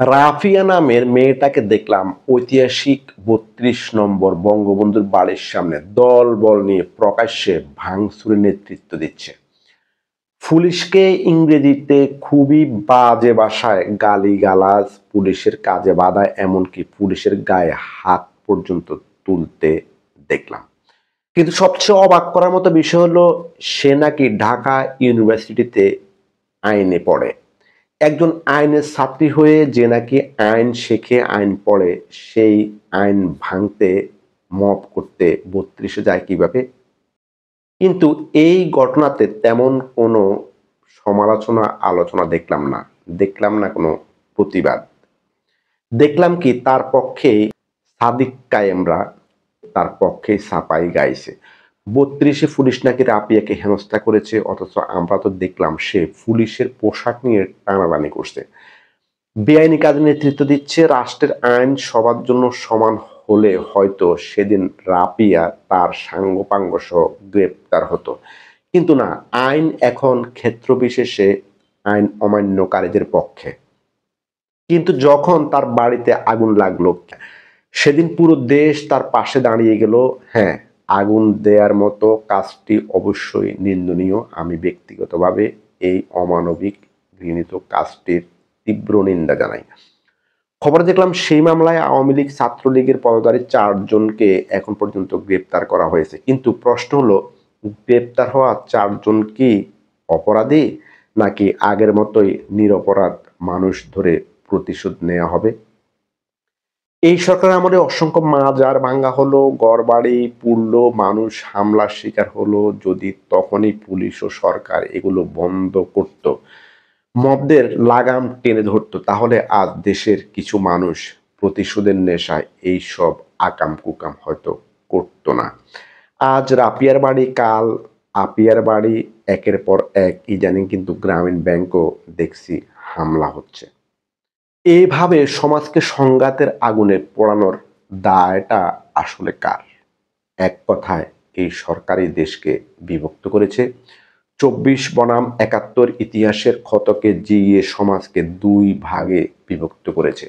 রাফিয়া নামের মেয়েটাকে দেখলাম ঐতিহাসিক ৩২ নম্বর বঙ্গবন্ধুর বাড়ির সামনে দলবল নিয়ে প্রকাশ্যে ভাঙচুরের নেতৃত্ব দিচ্ছে। পুলিশকে ইংরেজিতে খুবই বাজে ভাষায় গালিগালাজ, পুলিশের কাজে বাধা, এমনকি পুলিশের গায়ে হাত পর্যন্ত তুলতে দেখলাম। কিন্তু সবচেয়ে অবাক করার মতো বিষয় হলো, সে নাকি ঢাকা ইউনিভার্সিটিতে আইনে পড়ে। একজন আইনের ছাত্রী হয়ে যে নাকি আইন শেখে, আইন পড়ে, সেই আইন ভাঙতে, মব করতে ৩২-এ যায় কিভাবে? কিন্তু এই ঘটনাতে তেমন কোনো সমালোচনা আলোচনা দেখলাম না কোনো প্রতিবাদ। দেখলাম কি তার পক্ষে সাদিক কায়েমরা তার পক্ষে সাপাই গাইছে। ৩২-এ পুলিশ নাকি রাপিয়াকে হেনস্থা করেছে, অথচ আমরা তো দেখলাম সে পুলিশের পোশাক নিয়ে টানাটানি করছে, বেআইনি কাজে নেতৃত্ব দিচ্ছে। রাষ্ট্রের আইন সবার জন্য সমান হলে হয়তো সেদিন রাপিয়া তার সাঙ্গপাঙ্গ সহ গ্রেপ্তার হতো, কিন্তু না, আইন এখন ক্ষেত্র বিশেষে আইন অমান্যকারীদের পক্ষে। কিন্তু যখন তার বাড়িতে আগুন লাগলো, সেদিন পুরো দেশ তার পাশে দাঁড়িয়ে গেল। হ্যাঁ, আগুন দেওয়ার মতো কাজটি অবশ্যই নিন্দনীয়। আমি ব্যক্তিগতভাবে এই অমানবিক ঘৃণিত কাজটির তীব্র নিন্দা জানাই। খবর দেখলাম সেই মামলায় আওয়ামী লীগ, ছাত্রলীগের পদধারী 4 জনকে এখন পর্যন্ত গ্রেপ্তার করা হয়েছে। কিন্তু প্রশ্ন হলো, গ্রেপ্তার হওয়া 4 জন কি অপরাধী, নাকি আগের মতোই নিরপরাধ মানুষ ধরে প্রতিশোধ নেওয়া হবে? এই সরকার আমলে অসংখ্য মাজার ভাঙ্গা হলো, ঘরবাড়ি পুড়লো, মানুষ হামলার শিকার হলো। যদি তখনই পুলিশ ও সরকার এগুলো বন্ধ করত, মবদের লাগাম টেনে ধরতো, তাহলে আজ দেশের কিছু মানুষ প্রতিশোধের নেশায় এইসব আকাম কুকাম হয়তো করতো না। আজ রাপিয়ার বাড়ি, কাল আপিয়ার বাড়ি, একের পর এক ইদানিং কিন্তু গ্রামীণ ব্যাংকও দেখছি হামলা হচ্ছে। এইভাবে সমাজকে সংঘাতের আগুনে পোড়ানোর দায়টা আসলে কার? এক কথায় এই সরকারই দেশকে বিভক্ত করেছে। ২৪ বনাম ৭১ ইতিহাসের ক্ষতকে জিইয়ে সমাজকে 2 ভাগে বিভক্ত করেছে।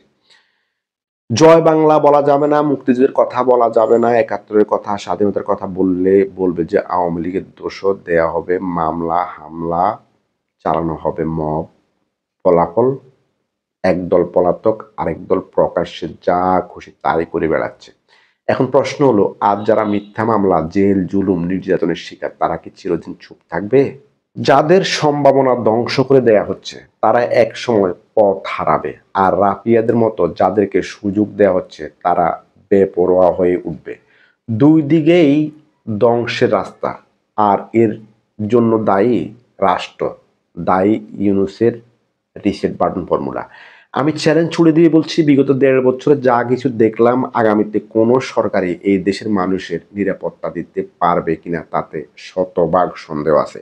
জয় বাংলা বলা যাবে না, মুক্তিযুদ্ধের কথা বলা যাবে না, ৭১-এর কথা, স্বাধীনতার কথা বললে বলবে যে আওয়ামী লীগের দোষও দেয়া হবে, মামলা হামলা চালানো হবে, মব। ফলাফল, একদল পলাতক, আরেক দল প্রকাশ্যে যা খুশি তাই করে বেড়াচ্ছে। এখন প্রশ্ন হলো, আজ যারা মিথ্যা মামলা, জেল, জুলুম, নির্যাতনের শিকার, তারা কি চিরদিন চুপ থাকবে? যাদের সম্ভাবনা ধ্বংস করে দেয়া হচ্ছে, তারা এক সময় পথ হারাবে, আর রাফিয়াদের মতো যাদেরকে সুযোগ দেওয়া হচ্ছে, তারা বেপরোয়া হয়ে উঠবে। 2 দিকেই ধ্বংসের রাস্তা, আর এর জন্য দায়ী রাষ্ট্র, দায়ী ইউনূসের রিসেট বাটন ফর্মুলা। আমি চ্যালেঞ্জ ছুড়ে দিয়ে বলছি, বিগত 1.5 বছরে যা কিছু দেখলাম, আগামীতে কোনো সরকারই এই দেশের মানুষের নিরাপত্তা দিতে পারবে কিনা তাতে শতভাগ সন্দেহ আছে।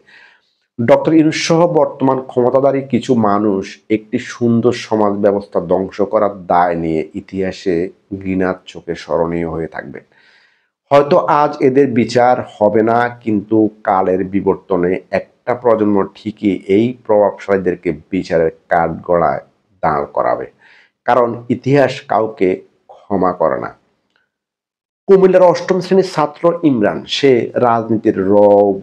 ডক্টর ইউনূস সহ বর্তমান ক্ষমতাধারী কিছু মানুষ একটি সুন্দর সমাজ ব্যবস্থা ধ্বংস করার দায় নিয়ে ইতিহাসে ঘৃণার চোখে স্মরণীয় হয়ে থাকবে। হয়তো আজ এদের বিচার হবে না, কিন্তু কালের বিবর্তনে একটা প্রজন্ম ঠিকই এই প্রভাবশালীদেরকে বিচারের কাঠগড়ায় দাঁড় করাবে, কারণ ইতিহাস কাউকে ক্ষমা করে না। কুমিল্লার 8ম শ্রেণীর ছাত্র ইমরান, সে রাজনীতির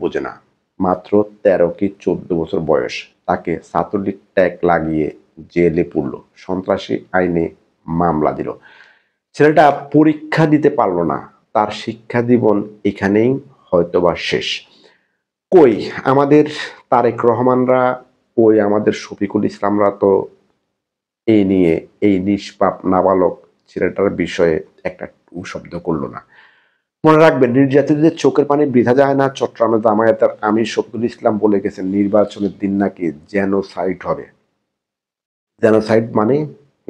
বোঝে না। মাত্র 13 কি 14 বছর বয়স, তাকে ছাত্রলীগ ট্যাগ লাগিয়ে জেলে পুরল, সন্ত্রাসী আইনে মামলা দিল। ছেলেটা পরীক্ষা দিতে পারল না, তার শিক্ষা জীবন এখানেই হয়তোবা শেষ। কই আমাদের তারেক রহমানরা, কই আমাদের শফিকুল ইসলামরা তো এই নিয়ে, এই নিষ্পাপ নাবালক ছেলেটার বিষয়ে একটা শব্দ করলো না। মনে রাখবেন, নির্যাতিতদের চোখের পানি বৃথা যায় না। চট্টগ্রামের জামায়াতের আমির শফিকুল ইসলাম বলে গেছেন, নির্বাচনের দিন নাকি জেনোসাইড হবে। জেনোসাইড মানে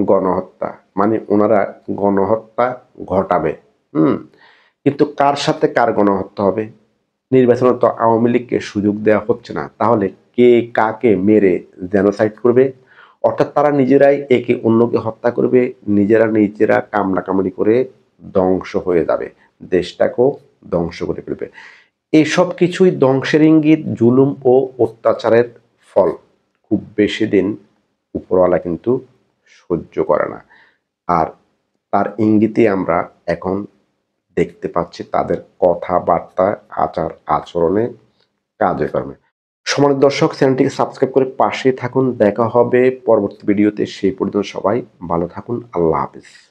গণহত্যা, মানে ওনারা গণহত্যা ঘটাবে। কিন্তু কার সাথে কার গণহত্যা হবে? নির্বাচনে তো আওয়ামী লীগকে সুযোগ দেওয়া হচ্ছে না, তাহলে কে কাকে মেরে জেনোসাইড করবে? অর্থাৎ তারা নিজেরাই একে অন্যকে হত্যা করবে, নিজেরা কামড়াকামড়ি করে ধ্বংস হয়ে যাবে, দেশটাকেও ধ্বংস করে ফেলবে। এইসব কিছুই ধ্বংসের ইঙ্গিত, জুলুম ও অত্যাচারের ফল। খুব বেশি দিন উপরওয়ালা কিন্তু সহ্য করে না। আর তার ইঙ্গিতে আমরা এখন দেখতে পাচ্ছি তাদের কথাবার্তা, আচার আচরণে, কাজে কর্মে। সম্মানিত দর্শক, চ্যানেলটিকে সাবস্ক্রাইব করে পাশেই থাকুন। দেখা হবে পরবর্তী ভিডিওতে। সেই পর্যন্ত সবাই ভালো থাকুন। আল্লাহ হাফেজ।